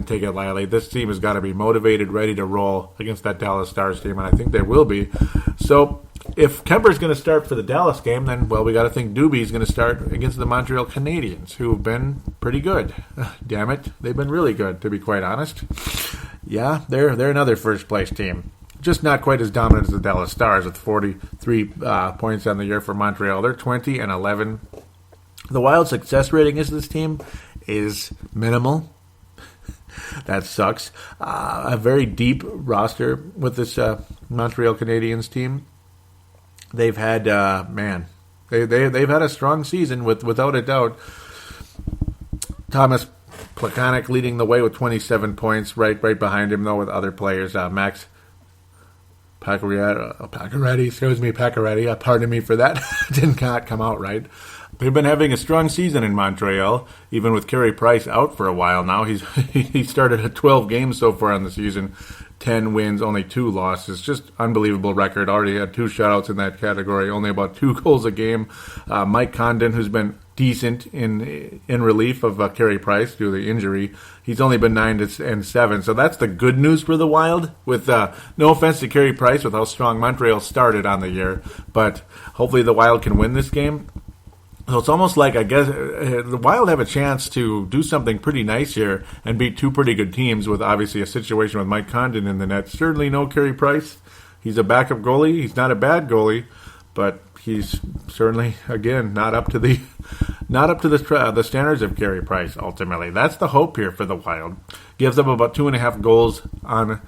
take it lightly. This team has got to be motivated, ready to roll against that Dallas Stars team, and I think they will be. So if Kemper's going to start for the Dallas game, then, well, we got to think Doobie's going to start against the Montreal Canadiens, who have been pretty good. Damn it. They've been really good, to be quite honest. Yeah, they're another first-place team. Just not quite as dominant as the Dallas Stars with 43 points on the year for Montreal. They're 20-11. The Wild success rating against this team is minimal. That sucks. A very deep roster with this Montreal Canadiens team. They've had, they've had a strong season without a doubt. Thomas Plekanec leading the way with 27 points, right behind him though with other players. Max Pacioretty. Pardon me for that. Did not come out right. They've been having a strong season in Montreal, even with Carey Price out for a while now. He started at 12 games so far in the season. 10 wins, only 2 losses. Just unbelievable record. Already had 2 shutouts in that category. Only about 2 goals a game. Mike Condon, who's been decent in relief of Carey Price due to the injury, he's only been 9-7. So that's the good news for the Wild. With no offense to Carey Price, with how strong Montreal started on the year, but hopefully the Wild can win this game. So it's almost like, I guess, the Wild have a chance to do something pretty nice here and beat 2 pretty good teams with, obviously, a situation with Mike Condon in the net. Certainly no Carey Price. He's a backup goalie. He's not a bad goalie, but he's certainly, again, not up to the standards of Carey Price, ultimately. That's the hope here for the Wild. Gives up about 2.5 goals on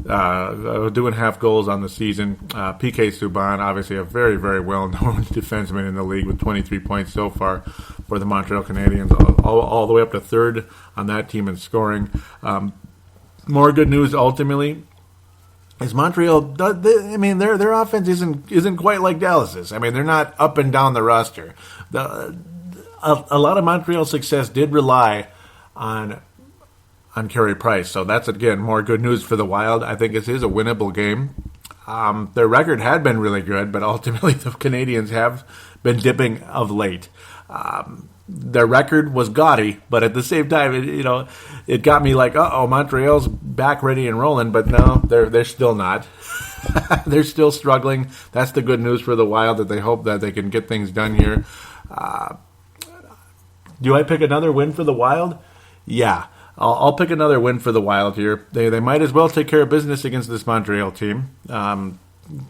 2.5 goals on the season. PK Subban, obviously a very, very well-known defenseman in the league with 23 points so far for the Montreal Canadiens, all the way up to 3rd on that team in scoring. More good news, ultimately, is Montreal. Their offense isn't quite like Dallas's. I mean, they're not up and down the roster. A lot of Montreal's success did rely on Carey Price. So that's, again, more good news for the Wild. I think this is a winnable game. Their record had been really good, but ultimately the Canadiens have been dipping of late. Their record was gaudy, but at the same time, it got me like, Montreal's back ready and rolling, but no, they're still not. They're still struggling. That's the good news for the Wild, that they hope that they can get things done here. Do I pick another win for the Wild? Yeah. I'll pick another win for the Wild here. They might as well take care of business against this Montreal team.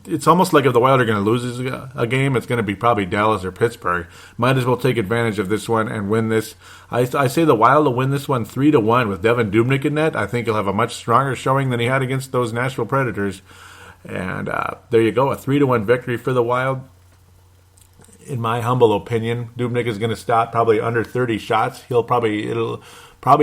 It's almost like if the Wild are going to lose a game, it's going to be probably Dallas or Pittsburgh. Might as well take advantage of this one and win this. I say the Wild will win this one 3-1 with Devin Dubnyk in net. I think he'll have a much stronger showing than he had against those Nashville Predators. And there you go, a 3-1 victory for the Wild. In my humble opinion, Dubnyk is going to stop probably under 30 shots. It'll probably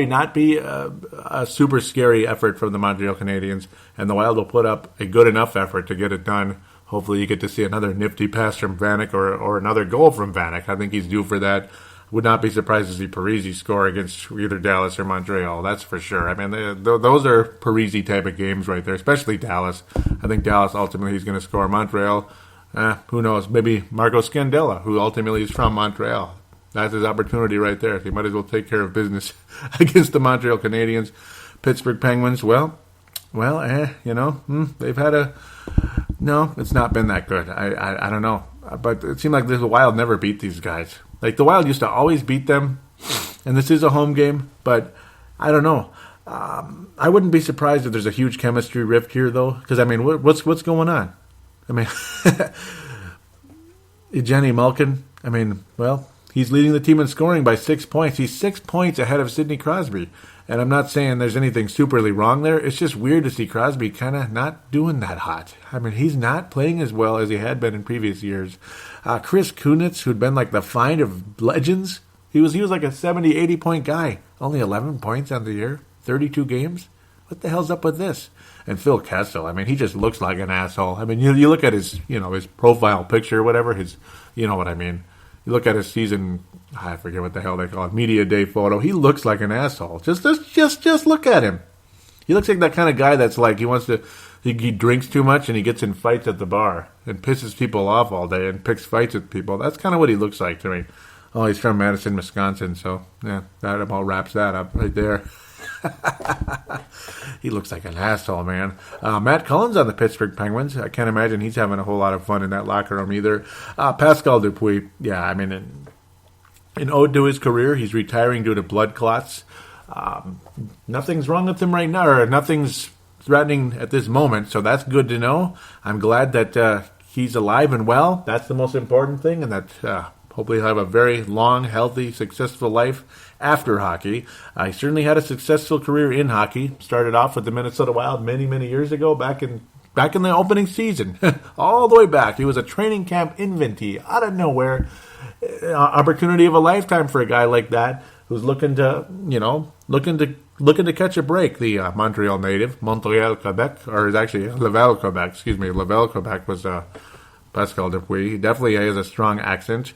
not be a super scary effort from the Montreal Canadiens, and the Wild will put up a good enough effort to get it done. Hopefully you get to see another nifty pass from Vanek or another goal from Vanek. I think he's due for that. would not be surprised to see Parise score against either Dallas or Montreal. That's for sure. I mean, those are Parise type of games right there, especially Dallas. I think Dallas ultimately is going to score. Montreal, who knows? Maybe Marco Scandella, who ultimately is from Montreal. That's his opportunity right there. He might as well take care of business against the Montreal Canadiens. Pittsburgh Penguins, they've had no, it's not been that good. I don't know. But it seemed like the Wild never beat these guys. Like, the Wild used to always beat them, and this is a home game, but I don't know. I wouldn't be surprised if there's a huge chemistry rift here, though, because, I mean, what's going on? I mean, Evgeny Malkin, I mean, well, he's leading the team in scoring by 6 points. He's 6 points ahead of Sidney Crosby. And I'm not saying there's anything superly wrong there. It's just weird to see Crosby kind of not doing that hot. I mean, he's not playing as well as he had been in previous years. Chris Kunitz, who'd been like the find of legends, he was like a 70, 80-point guy. Only 11 points on the year, 32 games. What the hell's up with this? And Phil Kessel, I mean, he just looks like an asshole. I mean, you look at his, his profile picture, whatever, his, you know what I mean. You look at his season, I forget what the hell they call it, media day photo. He looks like an asshole. Just look at him. He looks like that kind of guy that's like he drinks too much and he gets in fights at the bar and pisses people off all day and picks fights with people. That's kind of what he looks like to me. Oh, he's from Madison, Wisconsin, so yeah, that about wraps that up right there. He looks like an asshole, man. Matt Cullen's on the Pittsburgh Penguins. I can't imagine he's having a whole lot of fun in that locker room either. Pascal Dupuis, yeah, I mean, in ode to his career, he's retiring due to blood clots. Nothing's wrong with him right now, or nothing's threatening at this moment, so that's good to know. I'm glad that he's alive and well. That's the most important thing, and that hopefully he'll have a very long, healthy, successful life after hockey. He certainly had a successful career in hockey. Started off with the Minnesota Wild many, many years ago, back in the opening season, all the way back. He was a training camp inventee out of nowhere. Opportunity of a lifetime for a guy like that who's looking to catch a break. The Montreal native, Montreal, Quebec, or is actually Laval, Quebec. Excuse me, Laval, Quebec was Pascal Dupuis. He definitely has a strong accent.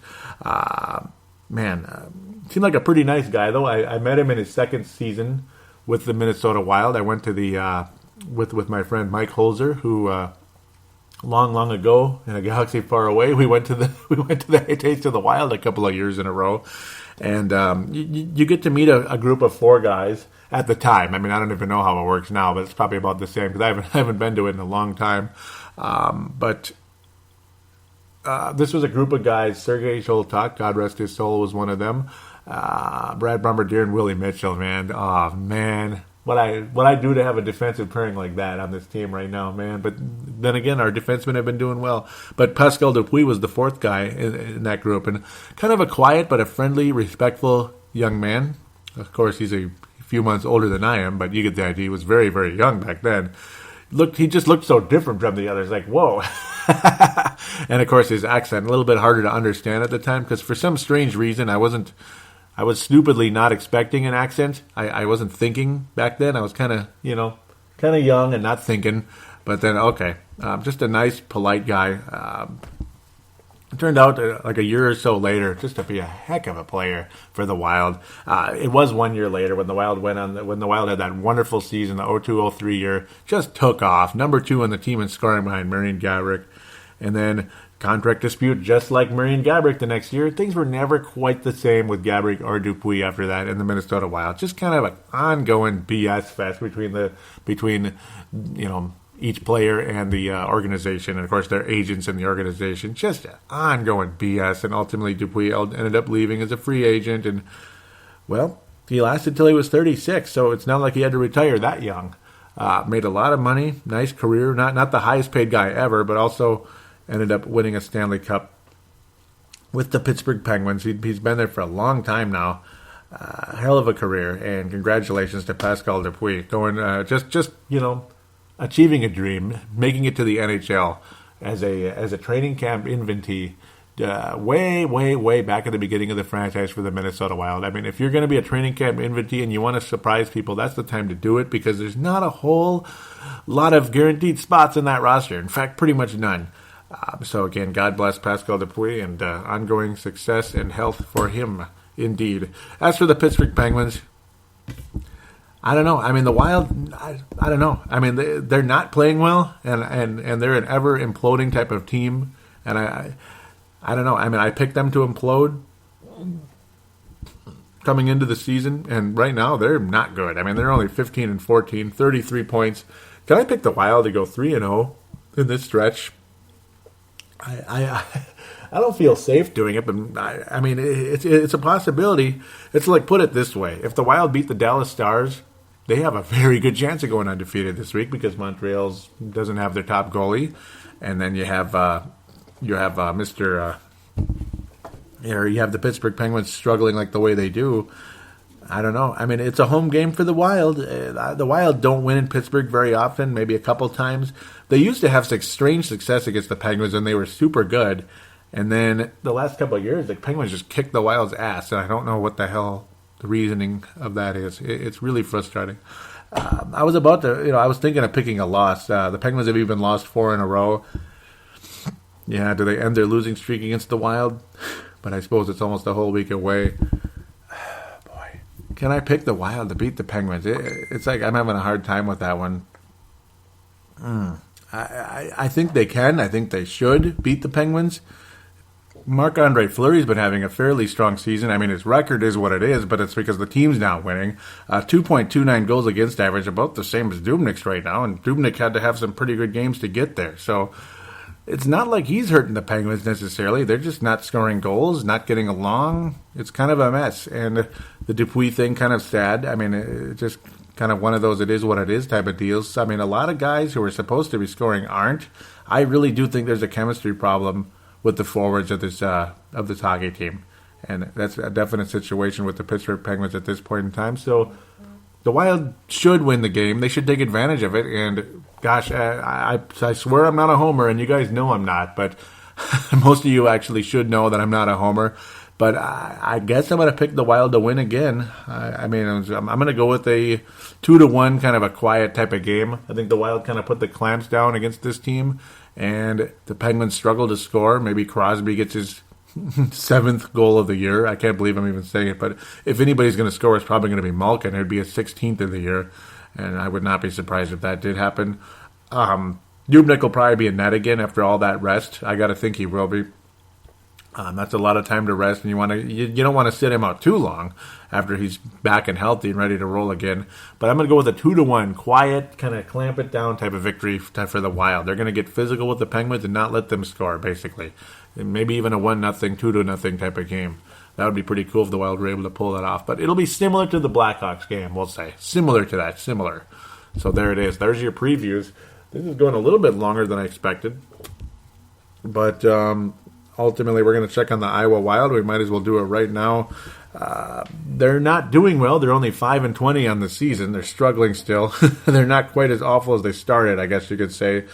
Seemed like a pretty nice guy, though. I met him in his second season with the Minnesota Wild. I went to the with my friend Mike Holzer, who long ago in a galaxy far away, we went to the Taste of the Wild a couple of years in a row, and you get to meet a group of four guys at the time. I mean, I don't even know how it works now, but it's probably about the same because I haven't been to it in a long time. This was a group of guys. Sergei Sholtak, God rest his soul, was one of them. Brad Bombardier and Willie Mitchell, man. Oh, man. What I do to have a defensive pairing like that on this team right now, man. But then again, our defensemen have been doing well. But Pascal Dupuis was the fourth guy in that group. And kind of a quiet but a friendly, respectful young man. Of course, he's a few months older than I am, but you get the idea. He was very, very young back then. He just looked so different from the others. Like, whoa. And, of course, his accent, a little bit harder to understand at the time, because for some strange reason, I was stupidly not expecting an accent. I wasn't thinking back then. I was kind of young and not thinking. But then, okay, just a nice, polite guy. It turned out like a year or so later just to be a heck of a player for the Wild. It was 1 year later when the Wild when the Wild had that wonderful season, the 02-03 year, just took off. Number 2 on the team in scoring behind Marian Gaborik. And then contract dispute, just like Marian Gaborik the next year. Things were never quite the same with Gaborik or Dupuis after that in the Minnesota Wild. Just kind of an ongoing BS fest between each player and the organization, and of course their agents in the organization. Just ongoing BS, and ultimately Dupuis ended up leaving as a free agent, and well, he lasted till he was 36, so it's not like he had to retire that young. Made a lot of money, nice career, not the highest paid guy ever, but also ended up winning a Stanley Cup with the Pittsburgh Penguins. He's been there for a long time now. Hell of a career, and congratulations to Pascal Dupuis, going achieving a dream, making it to the NHL as a training camp inventee, way back at the beginning of the franchise for the Minnesota Wild. I mean, if you're going to be a training camp inventee and you want to surprise people, that's the time to do it, because there's not a whole lot of guaranteed spots in that roster. In fact, pretty much none. So again, God bless Pascal Dupuis, and ongoing success and health for him indeed. As for the Pittsburgh Penguins, I don't know. I mean, the Wild, I don't know. I mean, they're not playing well, and they're an ever imploding type of team. And I don't know. I mean, I picked them to implode coming into the season, and right now they're not good. I mean, they're only 15-14, 33 points. Can I pick the Wild to go 3-0 in this stretch? I don't feel safe doing it, but I mean, it's a possibility. It's like, put it this way: if the Wild beat the Dallas Stars, they have a very good chance of going undefeated this week because Montreal's doesn't have their top goalie, and then you have you have the Pittsburgh Penguins struggling like the way they do. I don't know. I mean, it's a home game for the Wild. The Wild don't win in Pittsburgh very often, maybe a couple times. They used to have strange success against the Penguins, and they were super good. And then the last couple of years, the Penguins just kicked the Wild's ass, and I don't know what the hell the reasoning of that is. It's really frustrating. I was thinking of picking a loss. The Penguins have even lost 4 in a row. Yeah, do they end their losing streak against the Wild? But I suppose it's almost a whole week away. Boy, can I pick the Wild to beat the Penguins? It's like I'm having a hard time with that one. I think they can. I think they should beat the Penguins. Marc-Andre Fleury's been having a fairly strong season. I mean, his record is what it is, but it's because the team's not winning. 2.29 goals against average, about the same as Dubnyk's right now, and Dubnyk had to have some pretty good games to get there. So it's not like he's hurting the Penguins necessarily. They're just not scoring goals, not getting along. It's kind of a mess. And the Dupuis thing, kind of sad. I mean, it's just kind of one of those it is what it is type of deals. I mean, a lot of guys who are supposed to be scoring aren't. I really do think there's a chemistry problem with the forwards of this hockey team. And that's a definite situation with the Pittsburgh Penguins at this point in time. So the Wild should win the game. They should take advantage of it. And gosh, I swear I'm not a homer, and you guys know I'm not. But most of you actually should know that I'm not a homer. But I guess I'm going to pick the Wild to win again. I'm going to go with a 2-1 kind of a quiet type of game. I think the Wild kind of put the clamps down against this team, and the Penguins struggle to score. Maybe Crosby gets his 7th goal of the year. I can't believe I'm even saying it, but if anybody's going to score, it's probably going to be Malkin. It would be his 16th of the year, and I would not be surprised if that did happen. Dubnyk will probably be in net again after all that rest. I got to think he will be. That's a lot of time to rest, and you don't want to sit him out too long after he's back and healthy and ready to roll again. But I'm going to go with a 2-1, quiet, kind of clamp it down type of victory for the Wild. They're going to get physical with the Penguins and not let them score, basically. And maybe even a 1-0, 2-0 type of game. That would be pretty cool if the Wild were able to pull that off. But it'll be similar to the Blackhawks game, we'll say. Similar to that, similar. So there it is. There's your previews. This is going a little bit longer than I expected. But ultimately, we're going to check on the Iowa Wild. We might as well do it right now. They're not doing well. They're only 5-20 on the season. They're struggling still. They're not quite as awful as they started, I guess you could say.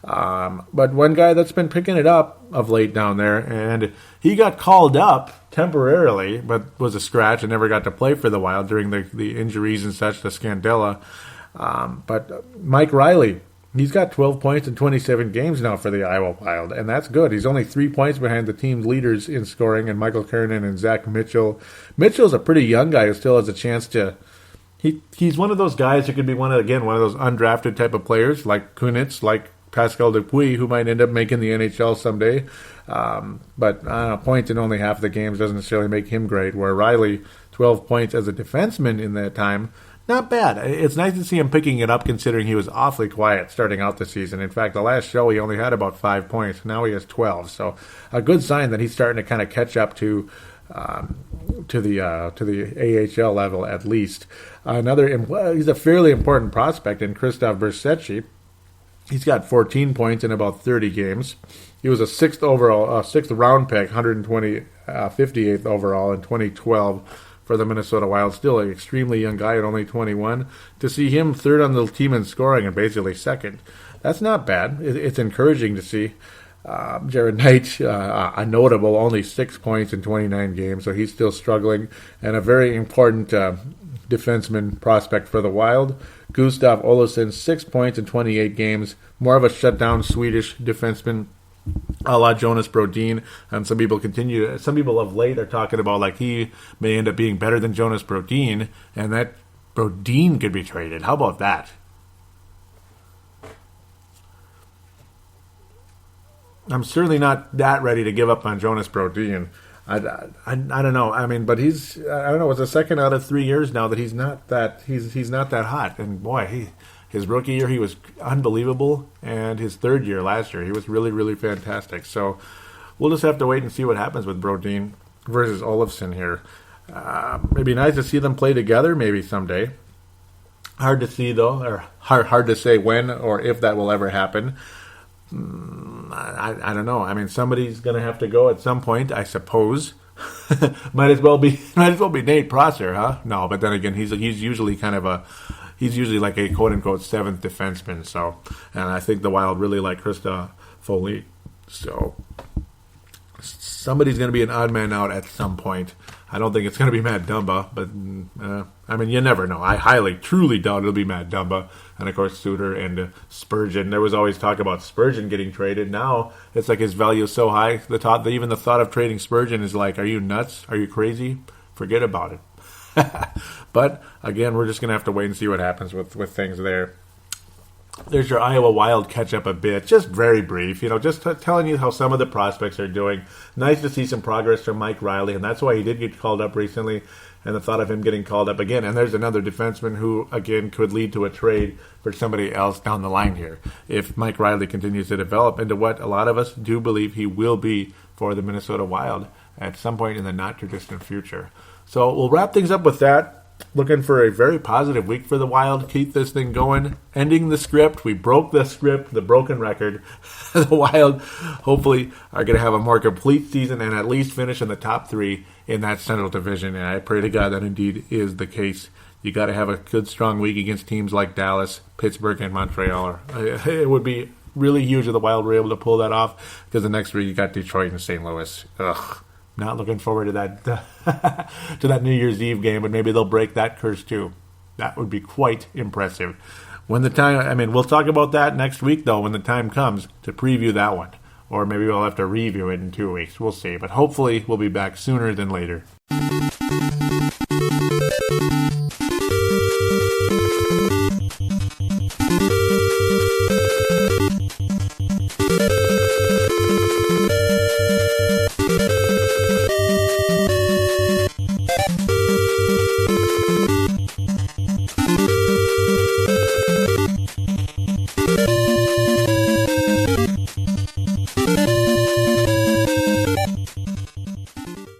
But one guy that's been picking it up of late down there, and he got called up temporarily, but was a scratch and never got to play for the Wild during the injuries and such, the Scandella. But Mike Riley, he's got 12 points in 27 games now for the Iowa Wild, and that's good. He's only 3 points behind the team's leaders in scoring, and Michael Kernan and Zach Mitchell. Mitchell's a pretty young guy who still has a chance to... He's one of those guys who could be one of those undrafted type of players, like Kunitz, like Pascal Dupuis, who might end up making the NHL someday. But points in only half the games doesn't necessarily make him great, where Riley, 12 points as a defenseman in that time, not bad. It's nice to see him picking it up, considering he was awfully quiet starting out the season. In fact, the last show he only had about 5 points. Now he has 12. So a good sign that he's starting to kind of catch up to the AHL level at least. He's a fairly important prospect in Christoph Bersetchi. He's got 14 points in about 30 games. He was a sixth round pick, 58th overall in 2012 for the Minnesota Wild. Still an extremely young guy at only 21. To see him third on the team in scoring and basically second, that's not bad. It's encouraging to see. Jared Knight, a notable, only 6 points in 29 games, so he's still struggling, and a very important defenseman prospect for the Wild. Gustav Olofsson, 6 points in 28 games, more of a shutdown Swedish defenseman. a la Jonas Brodin, and some people of late are talking about like he may end up being better than Jonas Brodin, and that Brodin could be traded. How about that? I'm certainly not that ready to give up on Jonas Brodin. I don't know. I mean, but I don't know. It's the second out of 3 years now that he's not that hot. And boy, his rookie year he was unbelievable, and his third year last year he was really, really fantastic. So we'll just have to wait and see what happens with Brodin versus Olofsson here. It'd be nice to see them play together maybe someday. Hard to see though, or hard to say when or if that will ever happen. I don't know. I mean, somebody's going to have to go at some point, I suppose. might as well be Nate Prosser, huh? No, but then again, he's usually like a quote unquote seventh defenseman. So, and I think the Wild really like Krista Foley. So, somebody's going to be an odd man out at some point. I don't think it's going to be Matt Dumba, but I mean, you never know. I truly doubt it'll be Matt Dumba. And of course, Suter and Spurgeon. There was always talk about Spurgeon getting traded. Now it's like his value is so high. Even the thought of trading Spurgeon is like, are you nuts? Are you crazy? Forget about it. But again, we're just going to have to wait and see what happens with things there. There's your Iowa Wild catch up a bit, just very brief, just telling you how some of the prospects are doing. Nice to see some progress from Mike Riley, and that's why he did get called up recently, and the thought of him getting called up again. And there's another defenseman who, again, could lead to a trade for somebody else down the line here. If Mike Riley continues to develop into what a lot of us do believe he will be for the Minnesota Wild at some point in the not-too-distant future. So we'll wrap things up with that. Looking for a very positive week for the Wild. Keep this thing going. Ending the script. We broke the script, the broken record. The Wild hopefully are going to have a more complete season and at least finish in the top 3 in that Central Division. And I pray to God that indeed is the case. You got to have a good, strong week against teams like Dallas, Pittsburgh, and Montreal. It would be really huge if the Wild were able to pull that off, because the next week you got Detroit and St. Louis. Ugh. Not looking forward to that to that New Year's Eve game, but maybe they'll break that curse too. That would be quite impressive. When the time, we'll talk about that next week though, when the time comes to preview that one. Or maybe we'll have to review it in 2 weeks. We'll see. But hopefully we'll be back sooner than later.